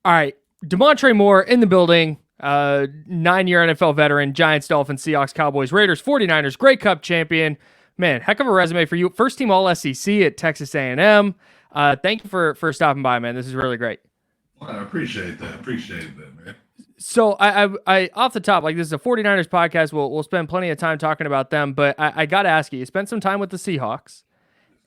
All right. Damontre Moore in the building. 9-year NFL veteran, Giants, Dolphins, Seahawks, Cowboys, Raiders, 49ers, Grey Cup champion. Man, heck of a resume for you. First team All SEC at Texas A&M. Thank you for stopping by, man. This is really great. Well, I appreciate that. Appreciate that, man. So I off the top, like this is a 49ers podcast. We'll spend plenty of time talking about them, but I got to ask you spent some time with the Seahawks.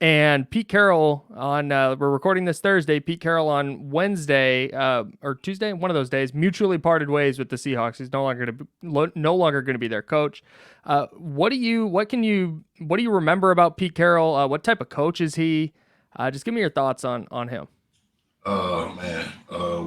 And Pete Carroll on we're recording this Thursday. Pete Carroll on Wednesday or Tuesday, one of those days, mutually parted ways with the Seahawks. He's no longer going to be their coach. What do you remember about Pete Carroll? What type of coach is he? Just give me your thoughts on him. Oh man,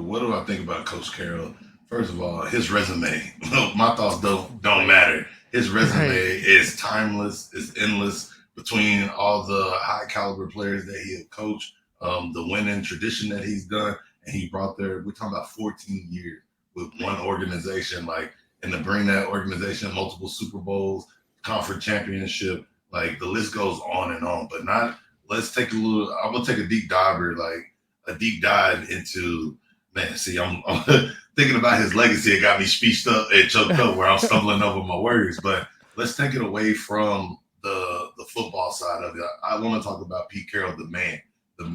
what do I think about Coach Carroll? First of all, his resume. My thoughts don't matter. His resume is timeless. It's endless. Between all the high caliber players that he had coached, the winning tradition that he's done, and he brought there. We're talking about 14 years with one organization, like, and to bring that organization multiple Super Bowls, conference championship, like the list goes on and on. But not. Let's take a little. I'm gonna take a deep diver, like a deep dive into. Man, see, I'm thinking about his legacy. It got me speeched up and choked up where I'm stumbling over my words. But let's take it away from the football side of it. I want to talk about Pete Carroll, the man, the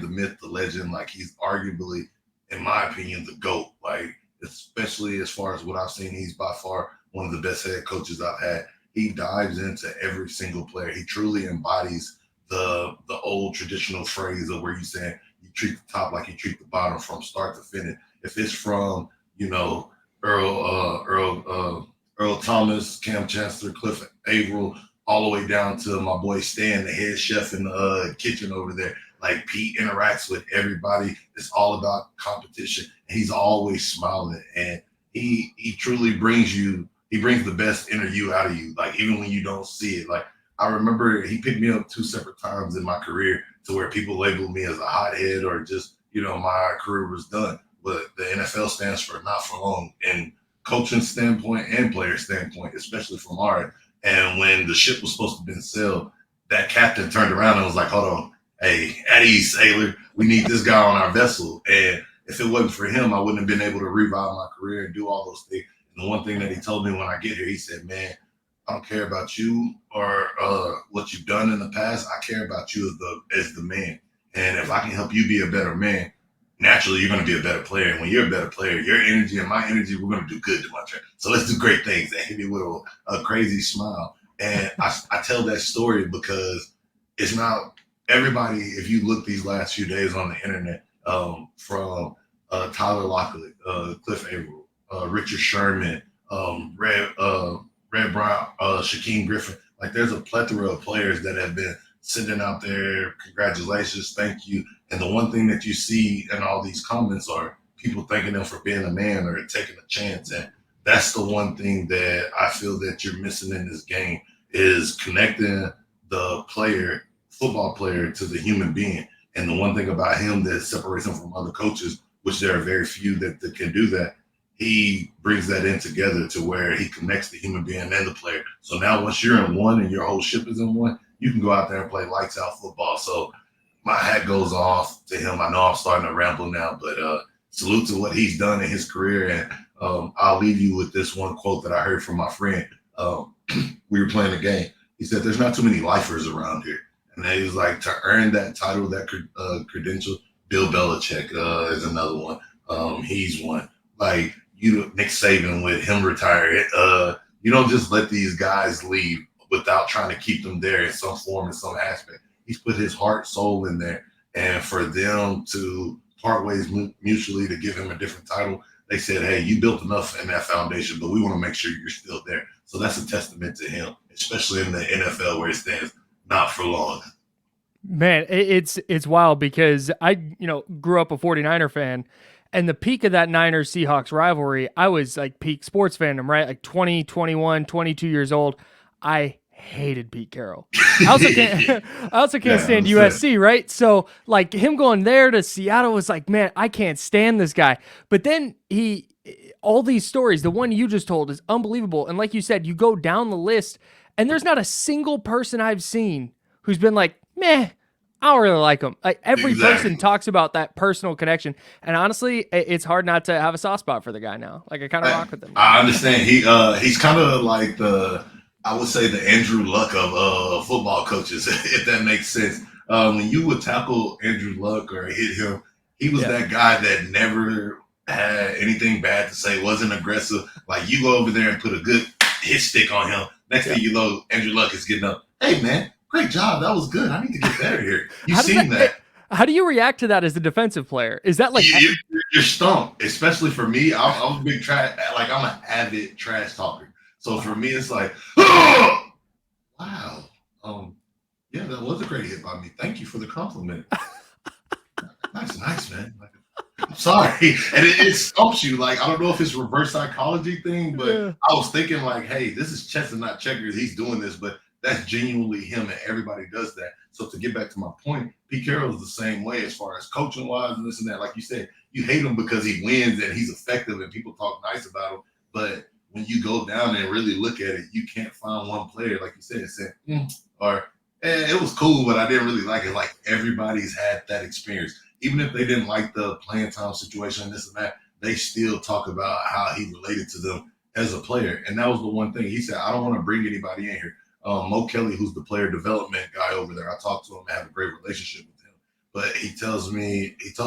myth, the legend. Like he's arguably, in my opinion, the GOAT. Like especially as far as what I've seen, he's by far one of the best head coaches I've had. He dives into every single player. He truly embodies the old traditional phrase of where you saying you treat the top like you treat the bottom from start to finish. If it's from Earl Thomas, Cam Chancellor, Cliff Averill, all the way down to my boy Stan, the head chef in the kitchen over there. Like Pete interacts with everybody. It's all about competition. He's always smiling, and he truly brings the best inner you out of you. Like even when you don't see it. Like I remember he picked me up 2 separate times in my career to where people labeled me as a hothead or just my career was done. But the NFL stands for not for long, and coaching standpoint and player standpoint, especially from our. And when the ship was supposed to be sailed, that captain turned around and was like, hold on, hey, at ease, sailor. We need this guy on our vessel. And if it wasn't for him, I wouldn't have been able to revive my career and do all those things. And the one thing that he told me when I get here, he said, man, I don't care about you or what you've done in the past. I care about you as the man. And if I can help you be a better man, naturally you're going to be a better player. And when you're a better player, your energy and my energy, we're going to do good to my track. So let's do great things. And hit me with a crazy smile. And I tell that story because it's not everybody. If you look these last few days on the internet, from Tyler Lockett, Cliff Averill, Richard Sherman, Red Brown, Shaquem Griffin, like there's a plethora of players that have been sending out there, congratulations, thank you. And the one thing that you see in all these comments are people thanking them for being a man or taking a chance. And that's the one thing that I feel that you're missing in this game is connecting the football player to the human being. And the one thing about him that separates him from other coaches, which there are very few that can do that, he brings that in together to where he connects the human being and the player. So now once you're in one and your whole ship is in one, you can go out there and play lights out football. So my hat goes off to him. I know I'm starting to ramble now, but salute to what he's done in his career. And I'll leave you with this one quote that I heard from my friend. We were playing a game. He said, there's not too many lifers around here. And he was like, to earn that title, that credential, Bill Belichick is another one. He's one. Like, Nick Saban with him retiring. You don't just let these guys leave without trying to keep them there in some form, in some aspect. He's put his heart, soul in there. And for them to part ways mutually to give him a different title, they said, hey, you built enough in that foundation, but we want to make sure you're still there. So that's a testament to him, especially in the NFL where it stands not for long. Man, it's wild because I, grew up a 49er fan. And the peak of that Niners-Seahawks rivalry, I was like peak sports fandom, right? Like 20, 21, 22 years old. I hated Pete Carroll. I also can't stand USC, right? So like him going there to Seattle was like, man, I can't stand this guy. But then all these stories, the one you just told is unbelievable. And like you said, you go down the list and there's not a single person I've seen who's been like, meh, I don't really like him. Like every Exactly. person talks about that personal connection, and honestly, it's hard not to have a soft spot for the guy now. Like I kind of rock with him now. I understand. He's kind of like I would say the Andrew Luck of football coaches, if that makes sense. When you would tackle Andrew Luck or hit him, he was that guy that never had anything bad to say, wasn't aggressive. Like you go over there and put a good hit stick on him. Next thing you know, Andrew Luck is getting up. Hey man, great job. That was good. I need to get better here. You've seen that. How do you react to that as a defensive player? Is that like you're stumped? Especially for me, I'm a big trash. Like I'm an avid trash talker. So for me, it's like, oh, wow, yeah, that was a great hit by me. Thank you for the compliment. nice, man. Like, I'm sorry, and it stumps you. Like I don't know if it's reverse psychology thing, but I was thinking like, hey, this is chess and not checkers. He's doing this, but that's genuinely him, and everybody does that. So to get back to my point, Pete Carroll is the same way as far as coaching wise and this and that. Like you said, you hate him because he wins and he's effective and people talk nice about him. But when you go down and really look at it, you can't find one player, like you said, or it was cool, but I didn't really like it. Like everybody's had that experience. Even if they didn't like the playing time situation, this and that, they still talk about how he related to them as a player. And that was the one thing he said, I don't want to bring anybody in here. Mo Kelly, who's the player development guy over there, I talked to him and have a great relationship with him. But he told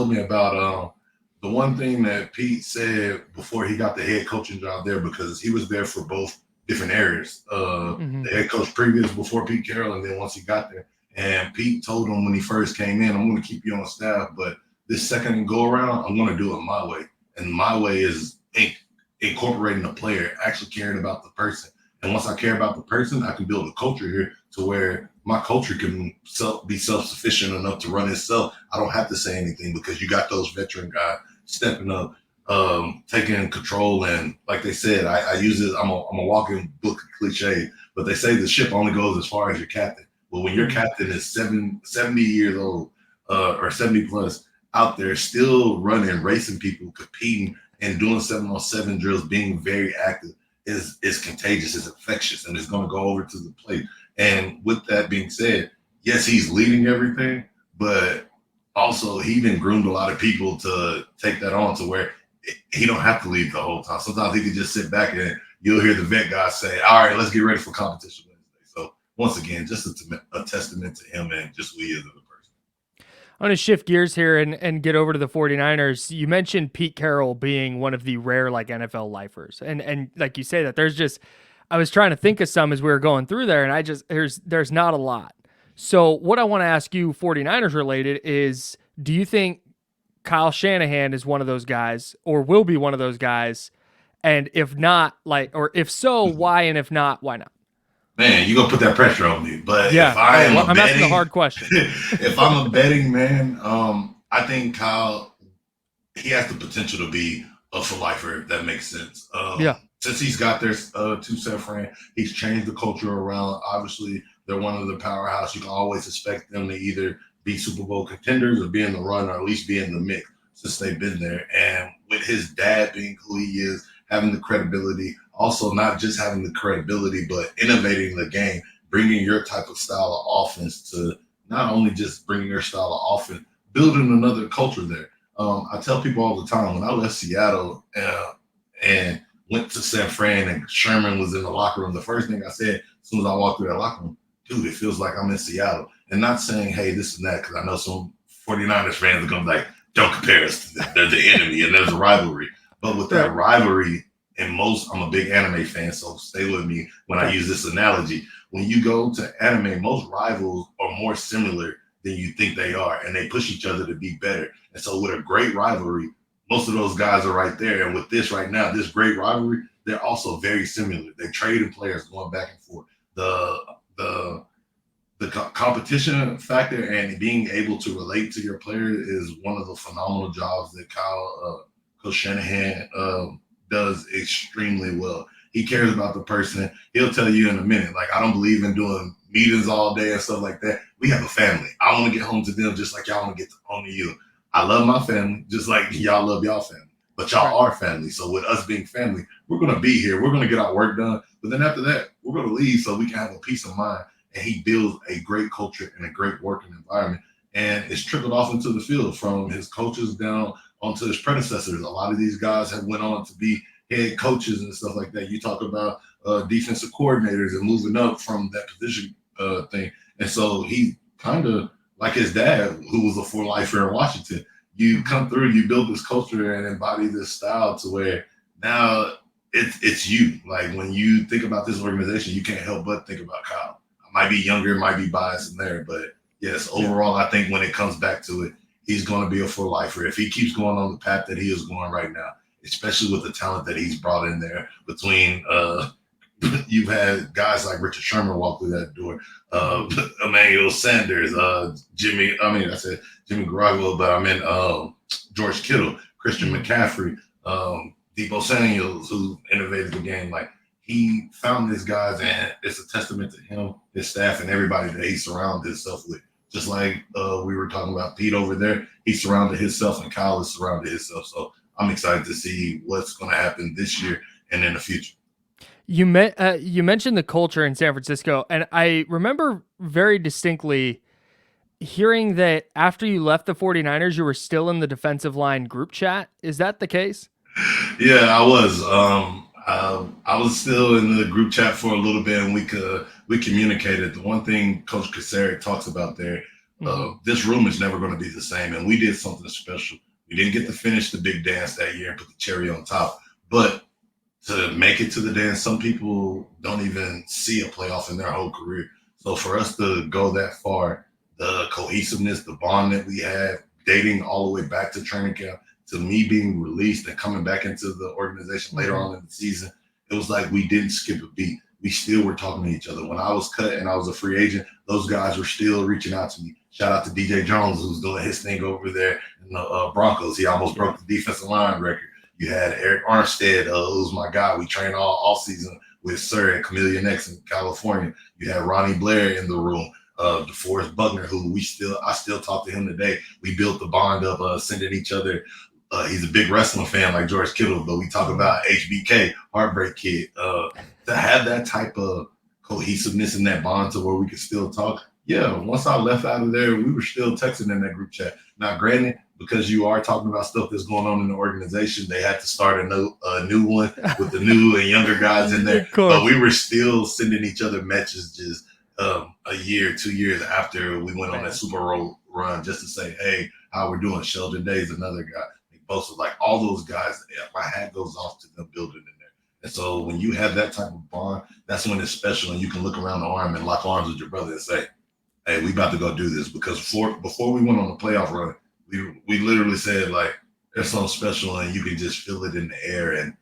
me about the one thing that Pete said before he got the head coaching job there, because he was there for both different areas. The head coach previous before Pete Carroll, and then once he got there. And Pete told him when he first came in, I'm going to keep you on staff, but this second go around, I'm going to do it my way. And my way is incorporating the player, actually caring about the person. And once I care about the person, I can build a culture here to where my culture can be self-sufficient enough to run itself. I don't have to say anything because you got those veteran guys stepping up, taking control. And like they said, I use it. I'm a walking book of cliche, but they say the ship only goes as far as your captain. Well, when your captain is 70 years old or 70 plus out there still running, racing people, competing, and doing 7-on-7 drills, being very active, is contagious, is infectious, and it's going to go over to the plate. And with that being said, yes, he's leading everything, but also he even groomed a lot of people to take that on to where he don't have to lead the whole time. Sometimes he can just sit back and you'll hear the vet guys say, all right, let's get ready for competition Wednesday. So once again, just a testament to him and just who he is as a person. I'm going to shift gears here and get over to the 49ers. You mentioned Pete Carroll being one of the rare like NFL lifers. And like you say that I was trying to think of some as we were going through there, and there's not a lot. So what I want to ask you 49ers related is, do you think Kyle Shanahan is one of those guys or will be one of those guys? And if not, or if so, why? And if not, why not? Man, you're going to put that pressure on me. But yeah, if I'm asking a hard question. If I'm a betting man, I think Kyle, he has the potential to be a for lifer, if that makes sense. Since he's got their two San Fran, he's changed the culture around. Obviously, they're one of the powerhouse. You can always expect them to either be Super Bowl contenders or be in the run or at least be in the mix since they've been there. And with his dad being who he is, having the credibility, also not just having the credibility, but innovating the game, bringing your type of style of offense to not only just bringing your style of offense, building another culture there. I tell people all the time, when I left Seattle and went to San Fran and Sherman was in the locker room, the first thing I said as soon as I walked through that locker room, dude, it feels like I'm in Seattle. And not saying, hey, this and that, because I know some 49ers fans are going to be like, don't compare us to them. They're the enemy and there's a rivalry. But with that rivalry, and I'm a big anime fan, so stay with me when I use this analogy. When you go to anime, most rivals are more similar than you think they are, and they push each other to be better. And so with a great rivalry, most of those guys are right there. And with this right now, this great rivalry, they're also very similar. They trade players going back and forth. The competition factor and being able to relate to your player is one of the phenomenal jobs that Coach Shanahan does extremely well. He cares about the person. He'll tell you in a minute, like, I don't believe in doing meetings all day and stuff like that. We have a family. I want to get home to them just like y'all want to get home to you. I love my family just like y'all love y'all family. But y'all are family. So with us being family, we're going to be here. We're going to get our work done. But then after that, we're going to leave so we can have a peace of mind. And he builds a great culture and a great working environment. and it's trickled off into the field from his coaches down onto his predecessors. A lot of these guys have went on to be head coaches and stuff like that. You talk about defensive coordinators and moving up from that position thing. And so he kind of like his dad, who was a for-lifer in Washington. You come through, you build this culture and embody this style to where now it's you. Like when you think about this organization, you can't help but think about Kyle. I might be younger, might be biased in there, but yes, overall, I think when it comes back to it, he's going to be a for-lifer. If he keeps going on the path that he is going right now, especially with the talent that he's brought in there between you've had guys like Richard Sherman walk through that door, Emmanuel Sanders, Jimmy Garoppolo, but I meant George Kittle, Christian McCaffrey, Debo Samuels, who innovated the game. Like he found these guys, and it's a testament to him, his staff, and everybody that he surrounded himself with. Just like we were talking about Pete over there, he surrounded himself, and Kyle has surrounded himself. So I'm excited to see what's going to happen this year and in the future. You mentioned the culture in San Francisco, and I remember very distinctly hearing that after you left the 49ers, you were still in the defensive line group chat. Is that the case? Yeah, I was. I was still in the group chat for a little bit, and we communicated. The one thing Coach Kocurek talks about there, this room is never going to be the same, and we did something special. We didn't get to finish the big dance that year and put the cherry on top, but to make it to the dance, some people don't even see a playoff in their whole career. So for us to go that far, the cohesiveness, the bond that we had, dating all the way back to training camp, to me being released and coming back into the organization later on in the season, it was like we didn't skip a beat. We still were talking to each other. When I was cut and I was a free agent, those guys were still reaching out to me. Shout out to DJ Jones, who's doing his thing over there in the Broncos. He almost broke the defensive line record. You had Eric Armstead, who's my guy. We trained all season with Sir and Camellia Next in California. You had Ronnie Blair in the room, DeForest Buckner, who I still talk to him today. We built the bond of sending each other. He's a big wrestling fan like George Kittle, but we talk about HBK, Heartbreak Kid. To have that type of cohesiveness in that bond to where we could still talk. Yeah, once I left out of there, we were still texting in that group chat. Now, granted, because you are talking about stuff that's going on in the organization, they had to start a new one with the new and younger guys in there. But we were still sending each other messages a year, 2 years after we went on that Super Bowl run, just to say, hey, how we're doing. Sheldon Day's another guy. Both like all those guys, my hat goes off to them building in there. And so when you have that type of bond, that's when it's special, and you can look around the arm and lock arms with your brother and say, hey, we about to go do this. Because before we went on the playoff run, we literally said, like, there's something special, and you can just feel it in the air. And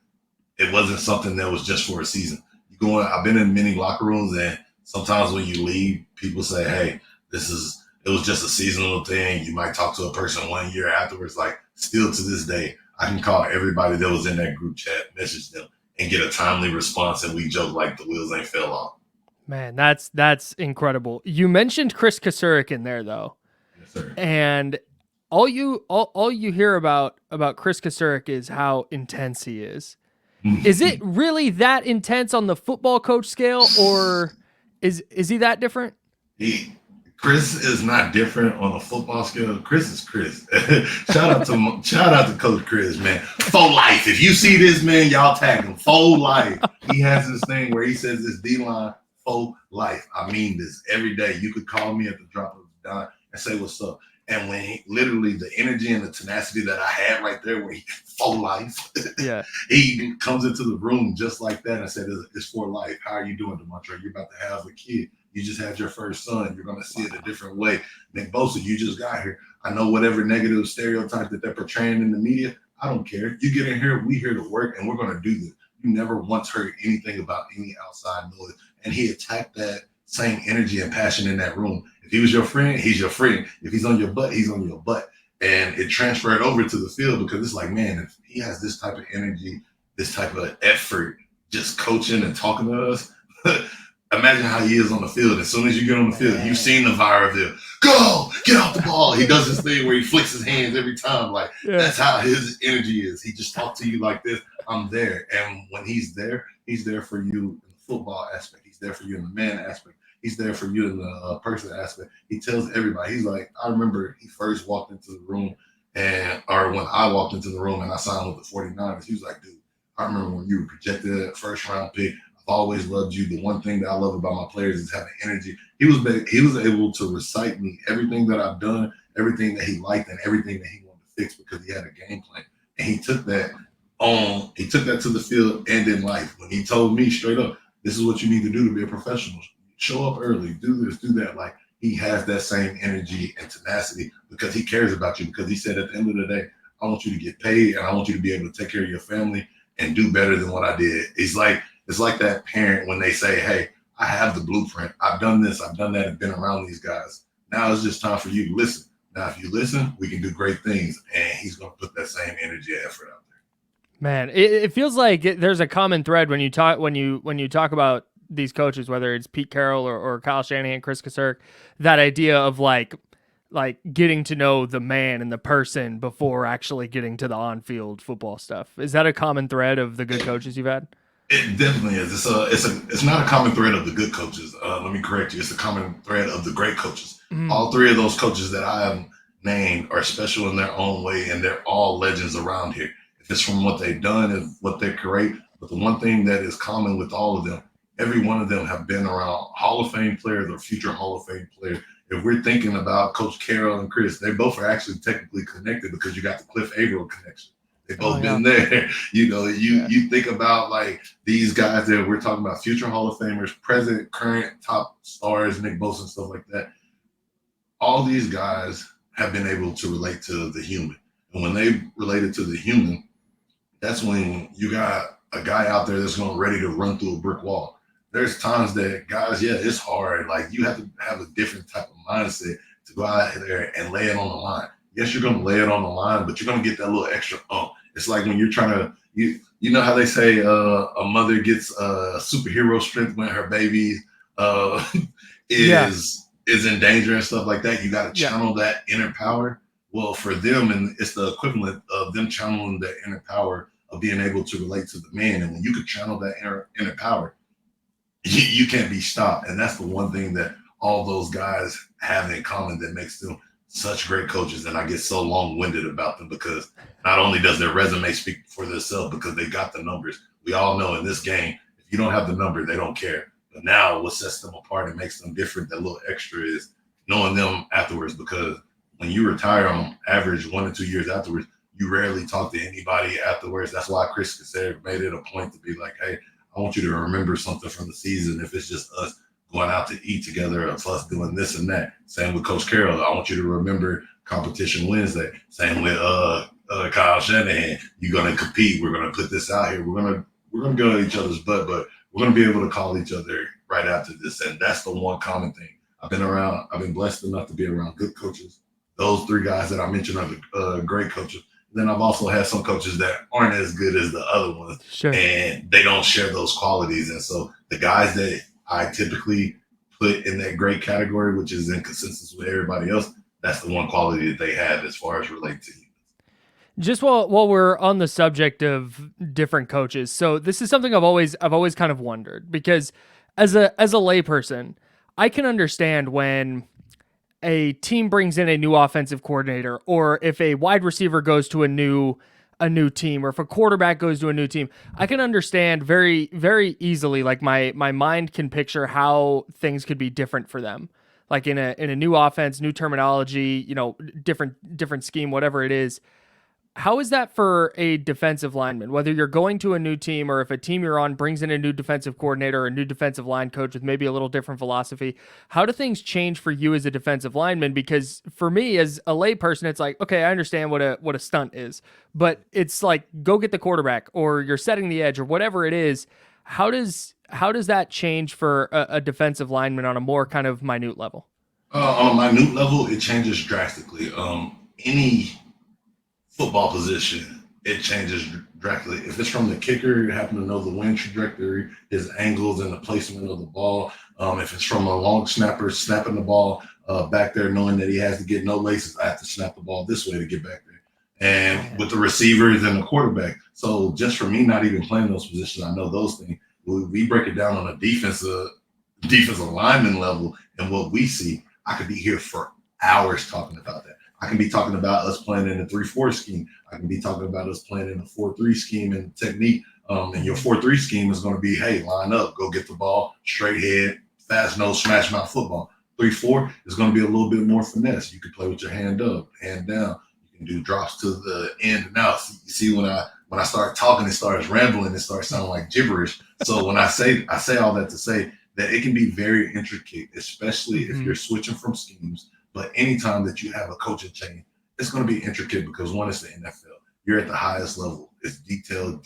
it wasn't something that was just for a season. I've been in many locker rooms, and sometimes when you leave, people say, hey, it was just a seasonal thing. You might talk to a person 1 year afterwards. Like, still to this day, I can call everybody that was in that group chat, message them, and get a timely response, and we joke like the wheels ain't fell off. Man, that's incredible. You mentioned Kris Kocurek in there, though. Yes, sir. And all you hear about Kris Kocurek is how intense he is. Is it really that intense on the football coach scale, or is he that different? Kris is not different on a football scale. Kris is Kris. shout out to Coach Kris, man. For life. If you see this, man, y'all tag him. For life. He has this thing where he says this D-line for life. I mean this every day. You could call me at the drop of a dime and say what's up. And when literally the energy and the tenacity that I had right there, where he for life, he comes into the room just like that and said, "It's for life. How are you doing, Damontre? You're about to have a kid. You just had your first son. You're going to see it a different way. Nick Bosa, you just got here. I know whatever negative stereotype that they're portraying in the media, I don't care. You get in here, we here to work, and we're going to do this." You never once heard anything about any outside noise. And he attacked that same energy and passion in that room. If he was your friend, he's your friend. If he's on your butt, he's on your butt. And it transferred over to the field because it's like, man, if he has this type of energy, this type of effort, just coaching and talking to us, imagine how he is on the field. As soon as you get on the field, you've seen the viral video. Go, get off the ball. He does this thing where he flicks his hands every time. Like, that's how his energy is. He just talks to you like this. I'm there. And when he's there for you in the football aspect. He's there for you in the man aspect. He's there for you in the personal aspect. He tells everybody. He's like, I remember he first walked into the room or when I walked into the room and I signed with the 49ers, he was like, dude, I remember when you were projected at first round pick. I've always loved you. The one thing that I love about my players is having energy. He was able to recite me everything that I've done, everything that he liked, and everything that he wanted to fix because he had a game plan. And he took that to the field and in life. When he told me straight up, this is what you need to do to be a professional. Show up early, do this, do that. Like he has that same energy and tenacity because he cares about you. Because he said at the end of the day, I want you to get paid and I want you to be able to take care of your family and do better than what I did. It's like that parent when they say, hey, I have the blueprint. I've done this, I've done that, and been around these guys. Now it's just time for you to listen. Now, if you listen, we can do great things. And he's going to put that same energy and effort out there. Man, it feels like there's a common thread when you talk about these coaches, whether it's Pete Carroll or Kyle Shanahan, Kris Kocurek, that idea of like getting to know the man and the person before actually getting to the on-field football stuff. Is that a common thread of the good coaches you've had? It definitely is. It's not a common thread of the good coaches. Let me correct you. It's a common thread of the great coaches. Mm-hmm. All three of those coaches that I have named are special in their own way, and they're all legends around here. If it's from what they've done and what they create, but the one thing that is common with all of them, every one of them have been around Hall of Fame players or future Hall of Fame players. If we're thinking about Coach Carroll and Kris, they both are actually technically connected because you got the Cliff Averill connection. They've both been there. You think about like these guys that we're talking about, future Hall of Famers, present, current top stars, Nick Bosa and stuff like that. All these guys have been able to relate to the human. And when they related to the human, that's when you got a guy out there that's going ready to run through a brick wall. There's times that guys, it's hard. Like you have to have a different type of mindset to go out there and lay it on the line. Yes, you're going to lay it on the line, but you're going to get that little extra It's like when you're trying to, you know how they say a mother gets superhero strength when her baby is in danger and stuff like that. You got to channel that inner power. Well, for them, and it's the equivalent of them channeling that inner power of being able to relate to the man. And when you could channel that inner power, you can't be stopped. And that's the one thing that all those guys have in common that makes them such great coaches. And I get so long-winded about them because not only does their resume speak for themselves because they got the numbers. We all know in this game, if you don't have the number, they don't care. But now what sets them apart and makes them different, that little extra, is knowing them afterwards, because when you retire on average 1 to 2 years afterwards, you rarely talk to anybody afterwards. That's why Kris Kocurek made it a point to be like, hey, I want you to remember something from the season. If it's just us going out to eat together, or us doing this and that. Same with Coach Carroll. I want you to remember Competition Wednesday. Same with Kyle Shanahan. You're gonna compete. We're gonna put this out here. We're gonna go at each other's butt, but we're gonna be able to call each other right after this. And that's the one common thing. I've been blessed enough to be around good coaches. Those three guys that I mentioned are great coaches. Then I've also had some coaches that aren't as good as the other ones, and they don't share those qualities. And so the guys that I typically put in that great category, which is in consensus with everybody else, that's the one quality that they have as far as relating to humans. Just while we're on the subject of different coaches, so this is something I've always kind of wondered, because as a layperson, I can understand when a team brings in a new offensive coordinator, or if a wide receiver goes to a new team, or if a quarterback goes to a new team. I can understand very, very easily, like my mind can picture how things could be different for them. Like in a new offense, new terminology, different scheme, whatever it is. How is that for a defensive lineman? Whether you're going to a new team, or if a team you're on brings in a new defensive coordinator or a new defensive line coach with maybe a little different philosophy, how do things change for you as a defensive lineman? Because for me as a layperson, it's like, okay, I understand what a stunt is, but it's like, go get the quarterback, or you're setting the edge, or whatever it is. How does that change for a defensive lineman on a more kind of minute level? On a minute level, it changes drastically. Any football position, it changes drastically. If it's from the kicker, you happen to know the wind trajectory, his angles, and the placement of the ball. If it's from a long snapper snapping the ball back there, knowing that he has to get no laces, I have to snap the ball this way to get back there. And with the receivers and the quarterback. So just for me not even playing those positions, I know those things. We break it down on a defensive defensive lineman level and what we see, I could be here for hours talking about that. I can be talking about us playing in a 3-4 scheme. I can be talking about us playing in a 4-3 scheme and technique. And your 4-3 scheme is going to be, hey, line up, go get the ball, straight head, fast nose, smash mouth football. 3-4 is going to be a little bit more finesse. You can play with your hand up, hand down. You can do drops to the end and out. You see when I start talking, it starts rambling, it starts sounding like gibberish. So when I say all that to say that it can be very intricate, especially if you're switching from schemes. But anytime that you have a coaching change, it's going to be intricate because one, it's the NFL. You're at the highest level. It's detail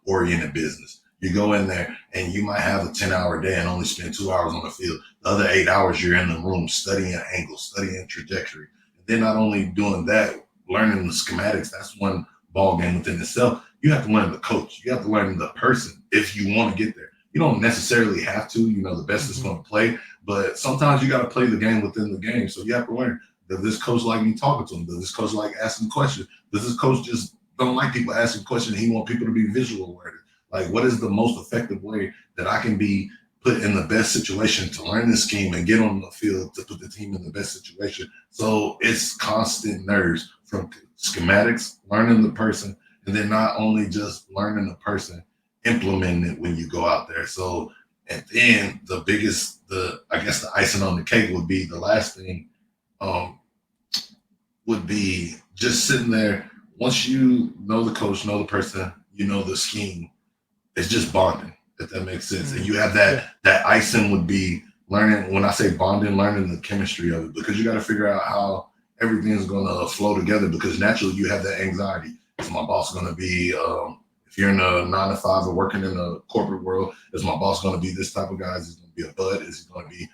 oriented business. You go in there and you might have a 10-hour day and only spend 2 hours on the field. The other 8 hours you're in the room studying angles, studying trajectory. And then not only doing that, learning the schematics, that's one ball game within itself. You have to learn the coach. You have to learn the person if you want to get there. You don't necessarily have to, the best is going to play, but sometimes you got to play the game within the game. So you have to learn, does this coach like me talking to him? Does this coach like asking questions? Does this coach just don't like people asking questions? He want people to be visual learners. Like, what is the most effective way that I can be put in the best situation to learn this scheme and get on the field to put the team in the best situation? So it's constant nerves from schematics, learning the person, and then not only just learning the person, implementing it when you go out there. So, and then I guess the icing on the cake would be the last thing, would be just sitting there. Once you know the coach, know the person, you know the scheme, it's just bonding, if that makes sense. And you have that icing would be learning, when I say bonding, learning the chemistry of it, because you got to figure out how everything is going to flow together, because naturally you have that anxiety. Is my boss going to be, if you're in a 9-to-5 or working in the corporate world, is my boss going to be this type of guy? Is he going to be a bud? Is he going to be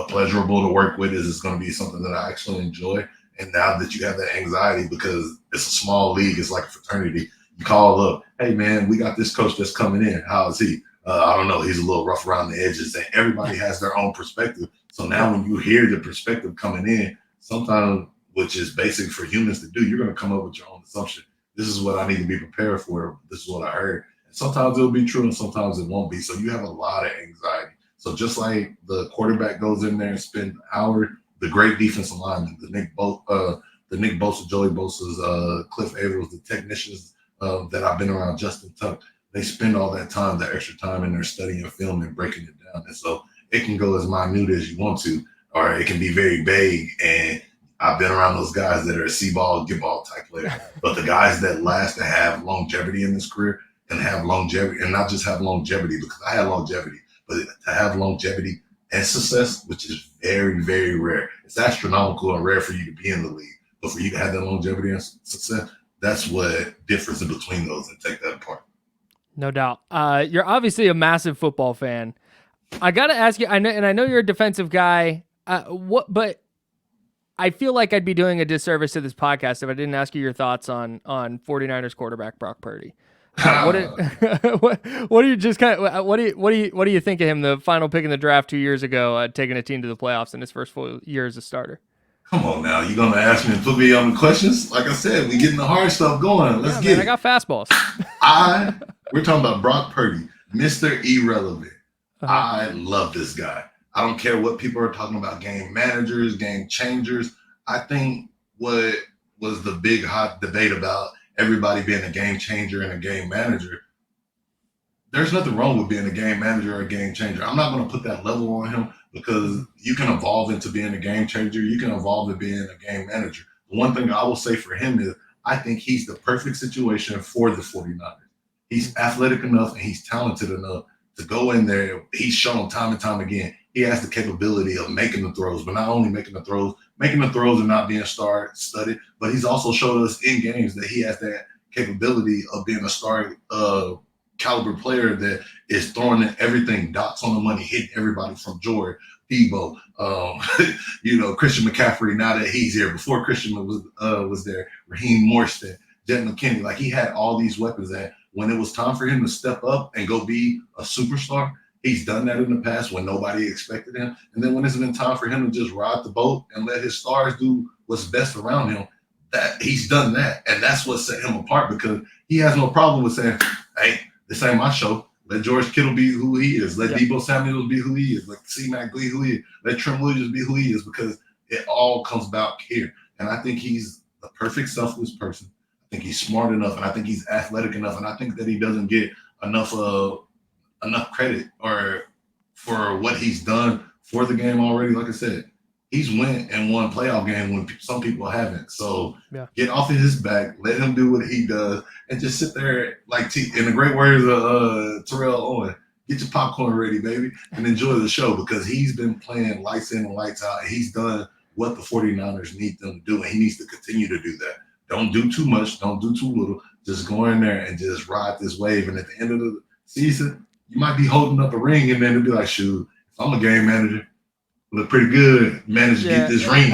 pleasurable to work with? Is this going to be something that I actually enjoy? And now that you have that anxiety, because it's a small league, it's like a fraternity, you call up, hey man, we got this coach that's coming in. How is he? I don't know. He's a little rough around the edges. And everybody has their own perspective. So now when you hear the perspective coming in, sometimes, which is basic for humans to do, you're going to come up with your own assumption. This is what I need to be prepared for. This is what I heard. And sometimes it'll be true and sometimes it won't be. So you have a lot of anxiety. So just like the quarterback goes in there and spend an hour, the great defensive lineman, the Nick Bosa, Joey Bosa's, Cliff Avrils, the technicians that I've been around, Justin Tuck, they spend all that time, that extra time in there studying film and breaking it down. And so it can go as minute as you want to, or it can be very vague. And I've been around those guys that are C-ball, get-ball type players. But the guys that last, that have longevity in this career, and have longevity, and not just have longevity, because I had longevity, but to have longevity and success, which is very, very rare. It's astronomical and rare for you to be in the league. But for you to have that longevity and success, that's what differs in between those, and take that apart. No doubt. You're obviously a massive football fan. I got to ask you, I know you're a defensive guy. But I feel like I'd be doing a disservice to this podcast if I didn't ask you your thoughts on 49ers quarterback Brock Purdy. What do you think of him, the final pick in the draft 2 years ago, taking a team to the playoffs in his first full year as a starter? Come on now, you're gonna ask me to put me on the questions? Like I said, we getting the hard stuff going. Let's get it. I got fastballs. We're talking about Brock Purdy, Mr. Irrelevant. I love this guy. I don't care what people are talking about, game managers, game changers. I think what was the big hot debate about everybody being a game changer and a game manager, there's nothing wrong with being a game manager or a game changer. I'm not going to put that level on him, because you can evolve into being a game changer. You can evolve to being a game manager. The one thing I will say for him is I think he's the perfect situation for the 49ers. He's athletic enough and he's talented enough to go in there. He's shown time and time again he has the capability of making the throws, but not only making the throws and not being studied, but he's also showed us in games that he has that capability of being a star caliber player that is throwing in everything, dots on the money, hitting everybody from Jordan, Debo, Christian McCaffrey, now that he's here. Before Christian was there, Raheem Morrison, Jet McKinney. Like, he had all these weapons that when it was time for him to step up and go be a superstar, he's done that in the past when nobody expected him. And then when it's been time for him to just ride the boat and let his stars do what's best around him, that he's done that. And that's what set him apart, because he has no problem with saying, hey, this ain't my show. Let George Kittle be who he is. Let Yep. Deebo Samuel be who he is. Let C-Mac be who he is. Let Trent Williams be who he is, because it all comes about here. And I think he's the perfect selfless person. I think he's smart enough, and I think he's athletic enough, and I think that he doesn't get enough credit or for what he's done for the game already. Like I said, he's went and won playoff games when some people haven't. So get off of his back, let him do what he does, and just sit there like in the great words of Terrell Owen, get your popcorn ready, baby, and enjoy the show, because he's been playing lights in and lights out. And he's done what the 49ers need them to do, and he needs to continue to do that. Don't do too much. Don't do too little. Just go in there and just ride this wave. And at the end of the season, you might be holding up a ring, and then it'll be like, shoot, if I'm a game manager, look pretty good, managed to get this ring.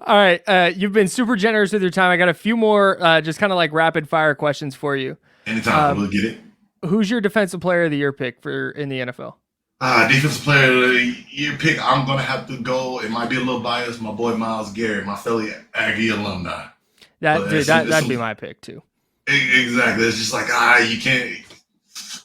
All right. You've been super generous with your time. I got a few more just kind of like rapid fire questions for you. Anytime, we'll get it. Who's your defensive player of the year pick in the NFL? Defensive player of the year pick, I'm going to have to go. It might be a little biased. My boy Myles Garrett, my fellow Aggie alumni. That'd be my pick too. Exactly. It's just like, you can't.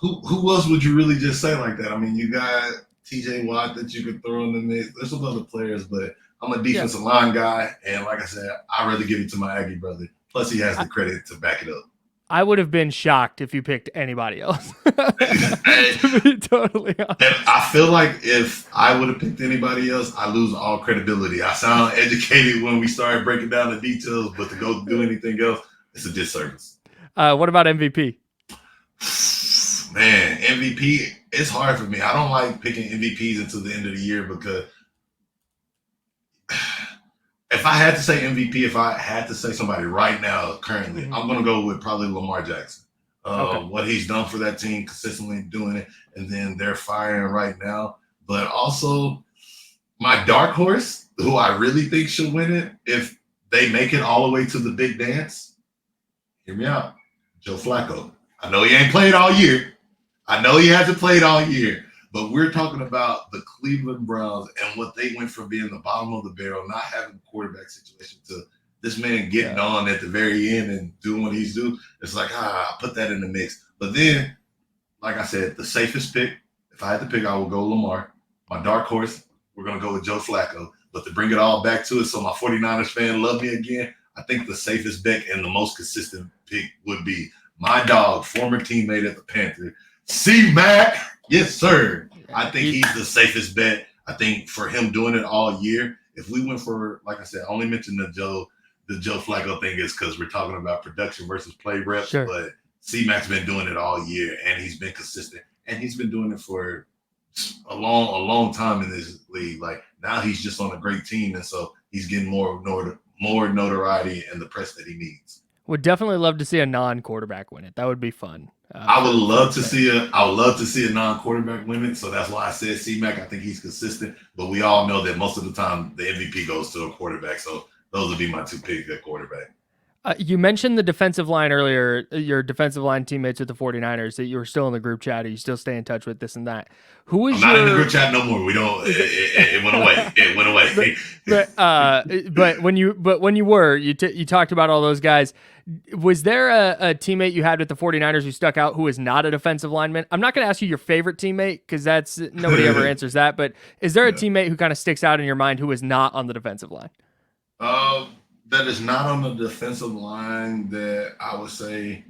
Who else would you really just say like that? I mean, you got TJ Watt that you could throw in the mix. There's some other players, but I'm a defensive line guy. And like I said, I'd rather give it to my Aggie brother. Plus, he has the credit to back it up. I would have been shocked if you picked anybody else. To be totally honest. And I feel like if I would have picked anybody else, I lose all credibility. I sound educated when we start breaking down the details, but to go do anything else, it's a disservice. What about MVP? Man, MVP, it's hard for me. I don't like picking MVPs until the end of the year, because if I had to say MVP, if I had to say somebody right now, currently, I'm going to go with probably Lamar Jackson. What he's done for that team, consistently doing it, and then they're firing right now. But also, my dark horse, who I really think should win it, if they make it all the way to the big dance, hear me out, Joe Flacco. I know he ain't played all year. I know he hasn't played all year. But we're talking about the Cleveland Browns and what they went from being the bottom of the barrel, not having a quarterback situation, to this man getting on at the very end and doing what he's doing. It's like, I put that in the mix. But then, like I said, the safest pick, if I had to pick, I would go Lamar. My dark horse, we're going to go with Joe Flacco. But to bring it all back to it, so my 49ers fan love me again, I think the safest bet and the most consistent pick would be my dog, former teammate at the Panthers, C-Mac. Yes, sir. I think he's the safest bet. I think for him doing it all year, if we went for, like I said, I only mentioned the Joe Flacco thing is because we're talking about production versus play reps. Sure. But C-Mac's been doing it all year, and he's been consistent, and he's been doing it for a long time in this league. Like, now he's just on a great team, and so he's getting more notoriety and the press that he needs. Would definitely love to see a non-quarterback win it. That would be fun. I would love to see a non-quarterback win it. So that's why I said C-Mac. I think he's consistent, but we all know that most of the time the MVP goes to a quarterback. So those would be my two picks at quarterback. You mentioned the defensive line earlier, your defensive line teammates with the 49ers, that you were still in the group chat, or you still stay in touch with this and that. Who is I'm not in the group chat no more. We don't. It went away. It went away. But when you were, you talked about all those guys. Was there a teammate you had with the 49ers who stuck out who was not a defensive lineman? I'm not going to ask you your favorite teammate, because that's nobody ever answers that. But is there a teammate who kind of sticks out in your mind who was not on the defensive line? That is not on the defensive line that I would say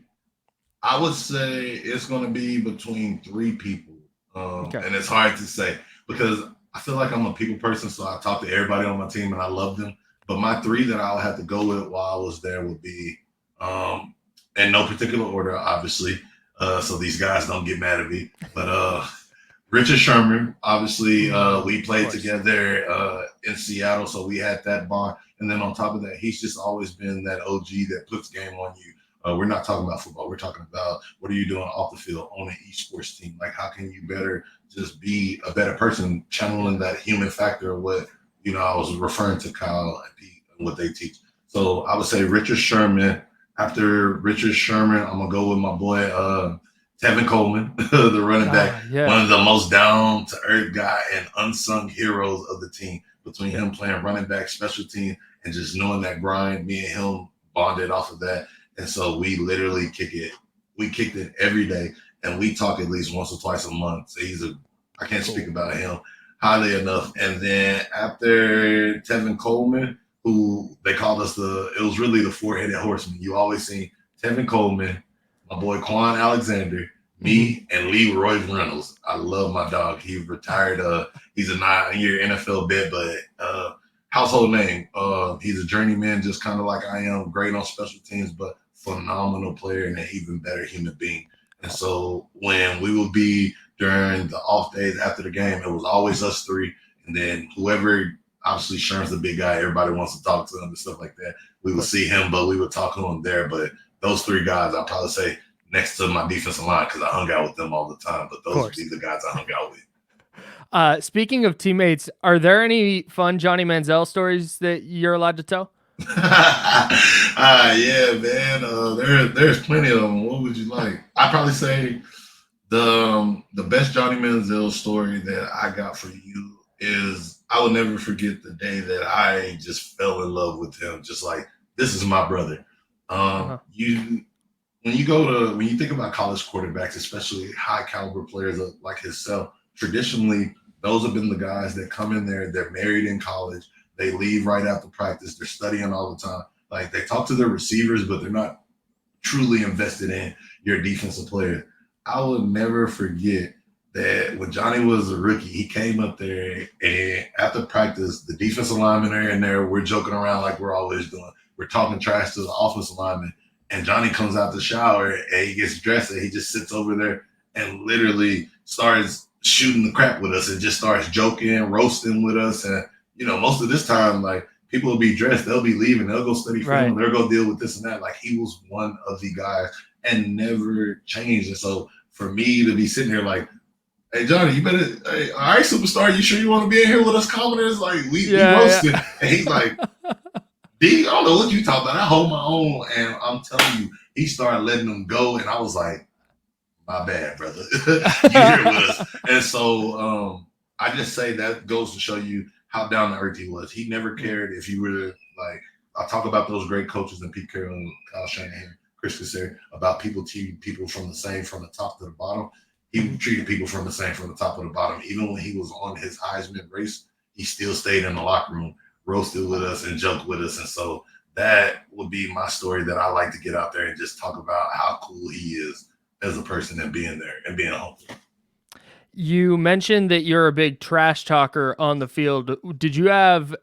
it's going to be between three people. And it's hard to say because I feel like I'm a people person, so I talk to everybody on my team and I love them. But my three that I'll have to go with while I was there would be, in no particular order, obviously, so these guys don't get mad at me. But Richard Sherman, obviously, we played together in Seattle, so we had that bond. And then on top of that, he's just always been that OG that puts game on you. We're not talking about football. We're talking about what are you doing off the field on an esports team? Like, how can you better just be a better person, channeling that human factor of what, I was referring to Kyle and Pete and what they teach. So I would say Richard Sherman. After Richard Sherman, I'm going to go with my boy, Tevin Coleman, the running back, one of the most down-to-earth guy and unsung heroes of the team. Between him playing running back, special team, and just knowing that grind, me and him bonded off of that. And so we literally kick it we kicked it every day, and we talk at least once or twice a month. So I can't speak about him highly enough. And then after Tevin Coleman, who they called us it was really the four-headed horseman. You always see Tevin Coleman, my boy Quan Alexander, me, and Leroy Reynolds. I love my dog. He retired. He's a 9-year NFL vet, but household name. He's a journeyman, just kind of like I am. Great on special teams, but phenomenal player and an even better human being. And so when we would be during the off days after the game, it was always us three. And then whoever, obviously Sherman's the big guy, everybody wants to talk to him and stuff like that. We would see him, but we would talk to him there. But those three guys, I'd probably say next to my defensive line because I hung out with them all the time. But those would be the guys I hung out with. Speaking of teammates, are there any fun Johnny Manziel stories that you're allowed to tell? Yeah, man. There's plenty of them. What would you like? I'd probably say the best Johnny Manziel story that I got for you is I will never forget the day that I just fell in love with him. Just like, this is my brother. When you think about college quarterbacks, especially high caliber players like himself, traditionally those have been the guys that come in there. They're married in college. They leave right after practice. They're studying all the time. Like, they talk to their receivers, but they're not truly invested in your defensive player. I will never forget that when Johnny was a rookie, he came up there, and after practice, the defensive linemen are in there. We're joking around like we're always doing. We're talking trash to the offensive lineman, and Johnny comes out the shower, and he gets dressed, and he just sits over there and literally starts shooting the crap with us and just starts joking, roasting with us. And, most of this time, like, people will be dressed, they'll be leaving, they'll go study film, they'll go deal with this and that. Like, he was one of the guys and never changed. And so for me to be sitting here like, hey, Johnny, you better, hey, all right, superstar, you sure you want to be in here with us commoners? Like, we roasted. Yeah. And he's like, D, I don't know what you talking about. I hold my own. And I'm telling you, he started letting them go. And I was like, my bad, brother. You're here with us. And so I just say that goes to show you how down to earth he was. He never cared if you were like, I talk about those great coaches and Pete Carroll and Kyle Shanahan, Kris, about people treating people from the top to the bottom. He treated people from the top to the bottom. Even when he was on his Heisman race, he still stayed in the locker room, roasted with us and joked with us. And so that would be my story that I like to get out there and just talk about how cool he is as a person and being there and being humble. You mentioned that you're a big trash talker on the field. Did you ever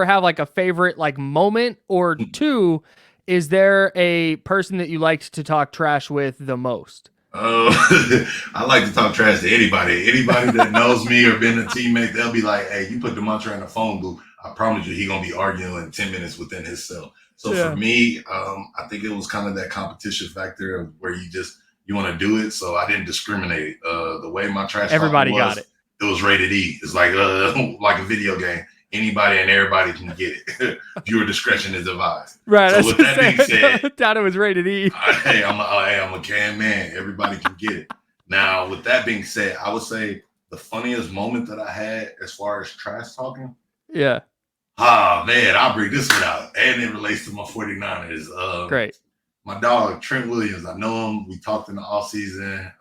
have like a favorite like moment, or two, is there a person that you liked to talk trash with the most? I like to talk trash to anybody. Anybody that knows me or been a teammate, they'll be like, hey, you put Damontre in the phone booth, I promise you he going to be arguing in 10 minutes within his cell. So for me, I think it was kind of that competition factor of where you want to do it. So I didn't discriminate. The way my trash everybody got it. It was rated E. It's like a video game. Anybody and everybody can get it. Viewer discretion is advised. Right. So with that being said, I thought it was rated E. Hey, I'm a can man. Everybody can get it. Now, with that being said, I would say the funniest moment that I had as far as trash talking. Yeah. Man, I'll bring this one out. And it relates to my 49ers. Great. My dog, Trent Williams, I know him. We talked in the offseason.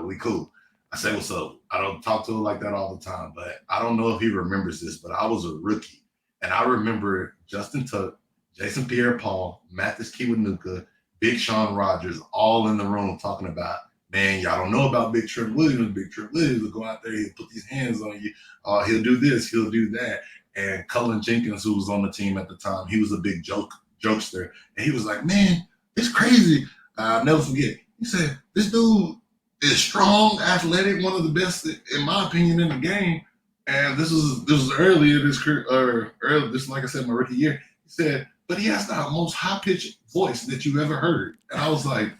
We cool. I say, what's up? I don't talk to him like that all the time, but I don't know if he remembers this, but I was a rookie. And I remember Justin Tuck, Jason Pierre-Paul, Mathis Kiwanuka, Big Sean Rogers, all in the room talking about, man, y'all don't know about Big Trent Williams. Big Trent Williams will go out there, he'll put these hands on you. He'll do this, he'll do that. And Cullen Jenkins, who was on the team at the time, he was a big jokester. And he was like, man, it's crazy. I'll never forget. He said, this dude is strong, athletic, one of the best, in my opinion, in the game. And this was early in his career, this, like I said, my rookie year. He said, but he has the most high-pitched voice that you've ever heard. And I was like,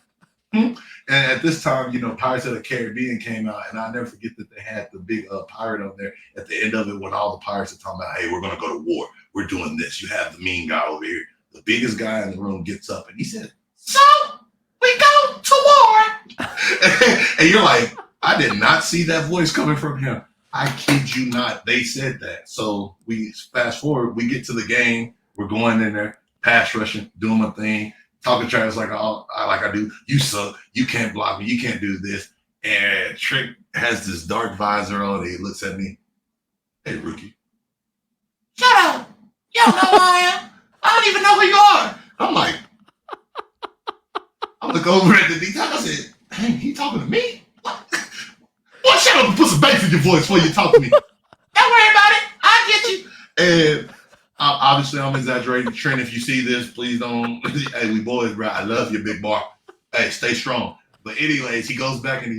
And at this time, Pirates of the Caribbean came out, and I'll never forget that they had the big pirate on there at the end of it when all the pirates are talking about, hey, we're going to go to war. We're doing this. You have the mean guy over here. The biggest guy in the room gets up, and he said, so we go to war. And you're like, I did not see that voice coming from him. I kid you not. They said that. So we fast forward. We get to the game. We're going in there, pass rushing, doing my thing. talking trash like I do. You suck. You can't block me. You can't do this. And Trent has this dark visor on. He looks at me. Hey, rookie. Shut up. You don't know who I am. I don't even know who you are. I'm like, I look over at the D-Top. I said, dang, he talking to me? Boy, shut up and put some bass in your voice before you talk to me. Don't worry about it. I'll get you. And obviously, I'm exaggerating. Trent, if you see this, please don't. Hey, we boys, bro. I love you, big bar. Hey, stay strong. But anyways, he goes back and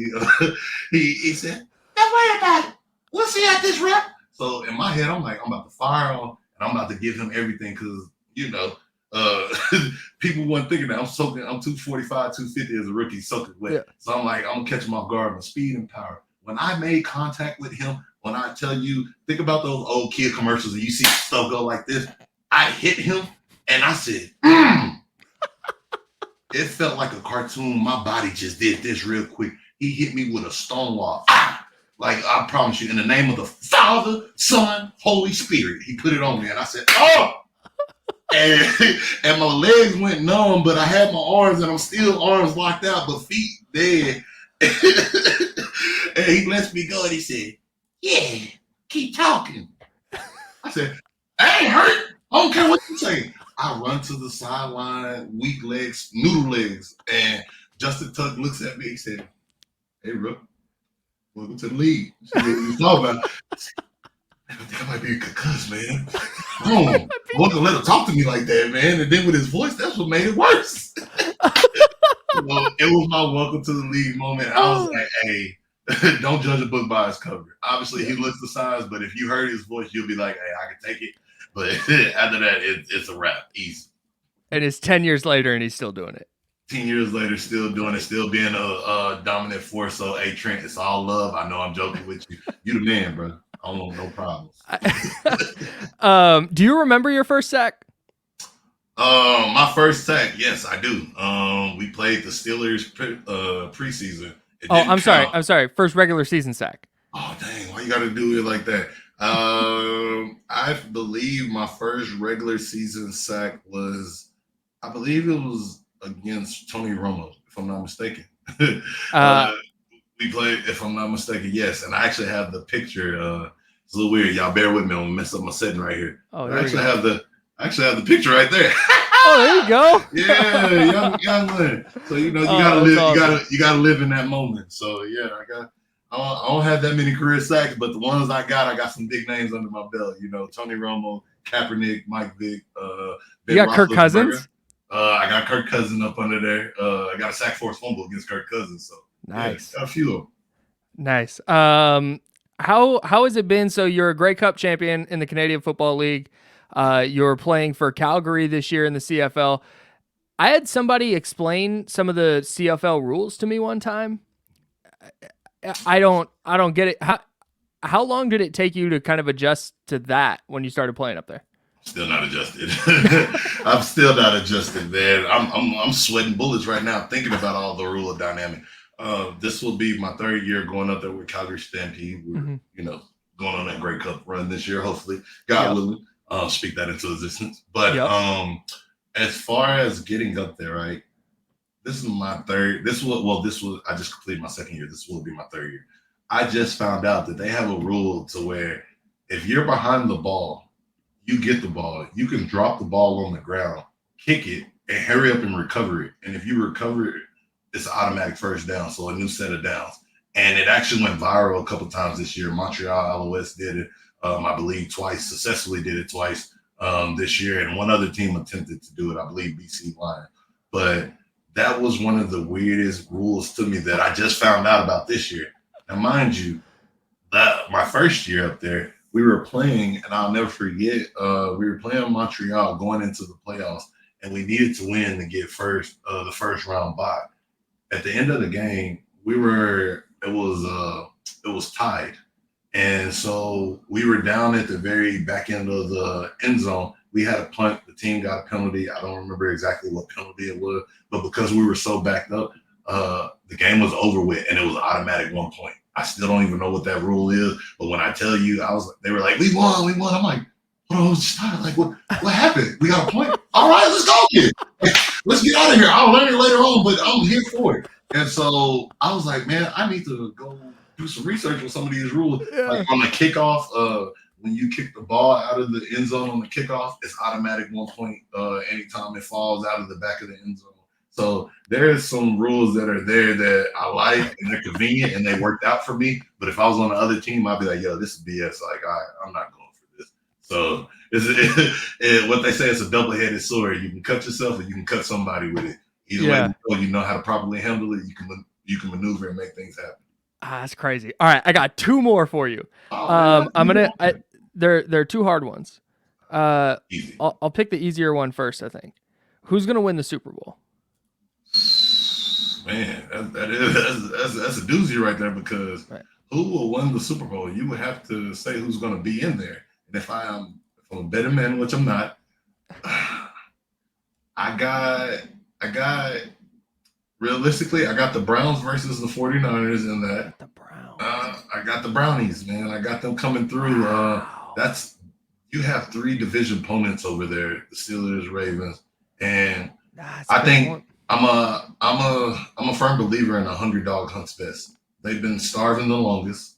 he said, don't worry about it. We'll see at this rep. So in my head, I'm like, I'm about to fire him and I'm about to give him everything because, people weren't thinking that I'm 245, 250 as a rookie, soaking wet. Yeah. So I'm like, I'm going to catch him off guard with speed and power. When I made contact with him, when I tell you, think about those old kid commercials and you see stuff go like this. I hit him and I said, It felt like a cartoon. My body just did this real quick. He hit me with a stone wall. Like, I promise you, in the name of the Father, Son, Holy Spirit, he put it on me. And I said, oh! And my legs went numb, but I had my arms, and I'm still arms locked out, but feet dead. And he lets me go, and he said, yeah, keep talking. I said, I ain't hurt. I don't care what you say. I run to the sideline, weak legs, noodle legs, and Justin Tuck looks at me. He said, hey, Rook, welcome to the league. So what you talking about? I think I might be a concussed, man. I wasn't let him talk to me like that, man. And then with his voice, that's what made it worse. Well, it was my welcome to the league moment. I was like, hey, don't judge a book by its cover. Obviously, he looks the size, but if you heard his voice, you'll be like, hey, I can take it. But after that, it's a wrap. Easy. And it's 10 years later, and he's still doing it. 10 years later, still doing it, still being a dominant force. So, hey, Trent, it's all love. I know I'm joking with you. You the man, bro. I don't know, no problems. Do you remember your first sack? My first sack, yes, I do. We played the Steelers preseason. I'm sorry. First regular season sack. Oh, dang. Why you got to do it like that? I believe my first regular season sack was, I believe it was against Tony Romo, if I'm not mistaken. We played, if I'm not mistaken, yes. And I actually have the picture. It's a little weird. Y'all bear with me. I'm gonna mess up my setting right here. Oh, I actually have the picture right there. Oh, there you go. Yeah, young man. So you gotta live. Awesome. You gotta live in that moment. So yeah, I don't have that many career sacks, but the ones I got some big names under my belt. Tony Romo, Kaepernick, Mike Vick. You got Kirk Cousins. I got Kirk Cousins up under there. I got a sack force fumble against Kirk Cousins. So nice. Yeah, got a few of them. Nice. How has it been? So you're a Grey Cup champion in the Canadian Football League. You're playing for Calgary this year in the CFL. I had somebody explain some of the CFL rules to me one time. I don't get it. How long did it take you to kind of adjust to that when you started playing up there? Still not adjusted. I'm still not adjusted, man. I'm sweating bullets right now thinking about all the rule of dynamic. This will be my third year going up there with Calgary Stampede. We're going on that Grey Cup run this year, hopefully. God willing, speak that into existence. But as far as getting up there, right? This is my third. I just completed my second year. This will be my third year. I just found out that they have a rule to where if you're behind the ball, you get the ball, you can drop the ball on the ground, kick it, and hurry up and recover it. And if you recover it, it's an automatic first down, so a new set of downs. And it actually went viral a couple times this year. Montreal LOS did it, I believe, twice. Successfully did it twice this year. And one other team attempted to do it, I believe BC Lions. But that was one of the weirdest rules to me that I just found out about this year. Now, mind you, that my first year up there, we were playing, and I'll never forget, we were playing Montreal going into the playoffs, and we needed to win to get the first round bye. At the end of the game, it was tied. And so we were down at the very back end of the end zone. We had a punt. The team got a penalty. I don't remember exactly what penalty it was, but because we were so backed up, the game was over with, and it was automatic 1 point. I still don't even know what that rule is, but when I tell you, they were like, we won. I'm like, hold on, like, what happened? We got a point? All right, let's go again. let's get out of here. I'll learn it later on, but I'm here for it. And so I was like, man, I need to go do some research on some of these rules. Yeah. Like on the kickoff, when you kick the ball out of the end zone on the kickoff, it's automatic 1 point anytime it falls out of the back of the end zone. So there's some rules that are there that I like and they're convenient and they worked out for me. But if I was on the other team, I'd be like, yo, this is BS. Like, I'm not going for this. So what they say is a double-headed sword. You can cut yourself or you can cut somebody with it. Either way, you know how to properly handle it. You can maneuver and make things happen. That's crazy. All right, I got two more for you. They're two hard ones. Easy. I'll pick the easier one first. I think. Who's gonna win the Super Bowl? Man, that's a doozy right there because who will win the Super Bowl? You would have to say who's going to be in there. And if I'm a better man, which I'm not, I got realistically, I got the Browns versus the 49ers in that. The Browns. I got the Brownies, man. I got them coming through. Wow. You have three division opponents over there: the Steelers, Ravens, and I think. I'm a firm believer in a 100-dog hunts best. They've been starving the longest.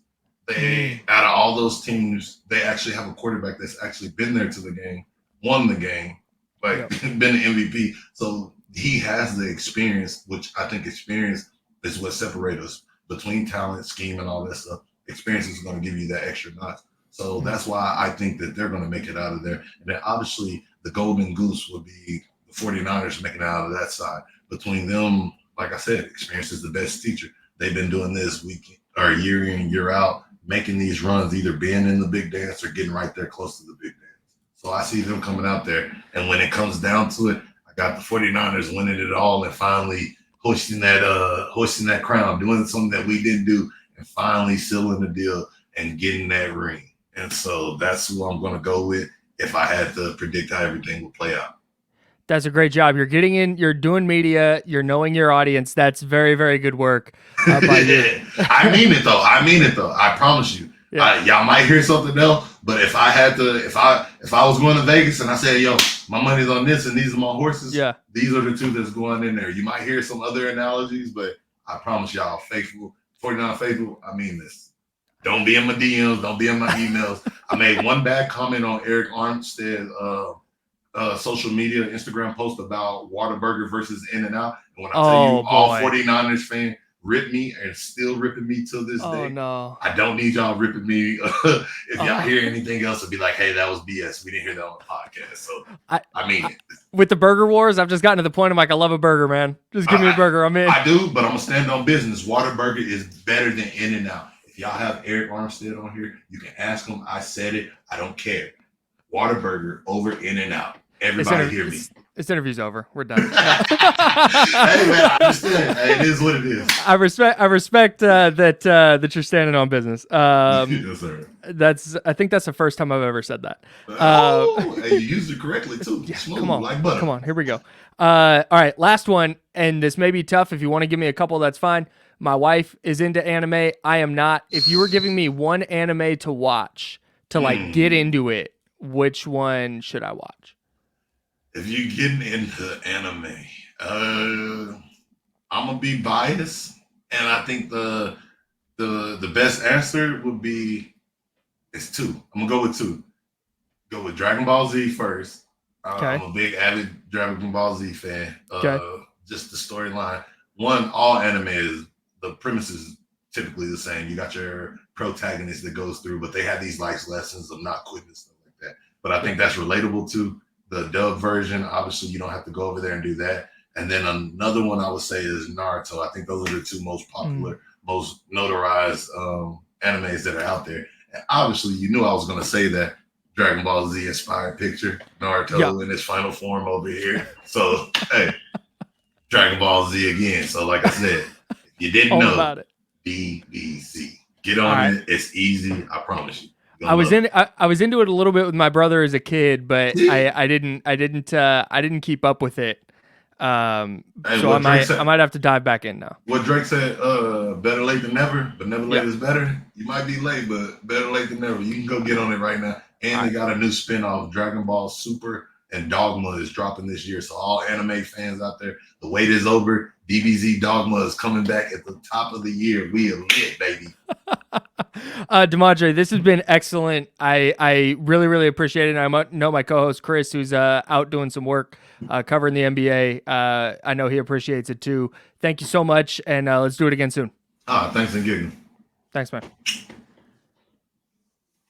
Out of all those teams, they actually have a quarterback that's actually been there to the game, won the game, been the MVP. So he has the experience, which I think experience is what separates us between talent, scheme, and all that stuff. Experience is going to give you that extra notch. So that's why I think that they're going to make it out of there. And then obviously the golden goose will be the 49ers making it out of that side. Between them, like I said, experience is the best teacher. They've been doing this week or year in, year out, making these runs, either being in the big dance or getting right there close to the big dance. So I see them coming out there. And when it comes down to it, I got the 49ers winning it all and finally hoisting that crown, doing something that we didn't do, and finally sealing the deal and getting that ring. And so that's who I'm going to go with if I had to predict how everything will play out. That's a great job. You're getting in, you're doing media, you're knowing your audience. That's very, very good work by you. I mean it though. I promise you. Yeah. Y'all might hear something else, but if I had to, if I was going to Vegas and I said, yo, my money's on this and these are my horses, these are the two that's going in there. You might hear some other analogies, but I promise y'all, faithful, 49 faithful, I mean this. Don't be in my DMs, don't be in my emails. I made one bad comment on Eric Armstead, social media, Instagram post about Whataburger versus In-N-Out. And when I tell you, all 49ers fans ripped me and still ripping me till this day. No. I don't need y'all ripping me. If y'all hear anything else, it'd be like, hey, that was BS. We didn't hear that on the podcast. So I mean it. With the burger wars, I've just gotten to the point I'm like, I love a burger, man. Just give me a burger. I'm in. I do, but I'm gonna stand on business. Whataburger is better than In-N-Out. If y'all have Eric Armstead on here, you can ask him. I said it. I don't care. Whataburger over In-N-Out. Everybody hear me. This interview's over. We're done. Hey man, I understand. Hey, it is what it is. I respect that you're standing on business. Yes, sir. I think that's the first time I've ever said that. Hey, you used it correctly too. Yeah, Smooth, come on, like butter. Come on, here we go. All right, last one, and this may be tough. If you want to give me a couple, that's fine. My wife is into anime. I am not. If you were giving me one anime to watch to get into it, which one should I watch? If you're getting into anime, I'm gonna be biased, and I think the best answer would be it's two. I'm gonna go with two. Go with Dragon Ball Z first. I'm a big avid Dragon Ball Z fan. Just the storyline. One, all anime is the premise is typically the same. You got your protagonist that goes through, but they have these life lessons of not quitting and stuff like that. But I think that's relatable to the dub version. Obviously, you don't have to go over there and do that. And then another one I would say is Naruto. I think those are the two most popular, most notarized animes that are out there. And obviously, you knew I was going to say that Dragon Ball Z inspired picture, Naruto in its final form over here. So, hey, Dragon Ball Z again. So, like I said, if you didn't know about it, BBC. Get on it. It's easy. I promise you. I was into it a little bit with my brother as a kid, but I didn't keep up with it. So I might have to dive back in now. What Drake said, better late than never, but never late is better. You might be late, but better late than never. You can go get on it right now. And they got a new spinoff, Dragon Ball Super. and Dogma is dropping this year. So all anime fans out there, the wait is over. DBZ Dogma is coming back at the top of the year. We are lit, baby. Damontre, this has been excellent. I really, really appreciate it. And I know my co-host Kris, who's out doing some work covering the NBA. I know he appreciates it too. Thank you so much, and let's do it again soon. Thanks again. Thanks, man.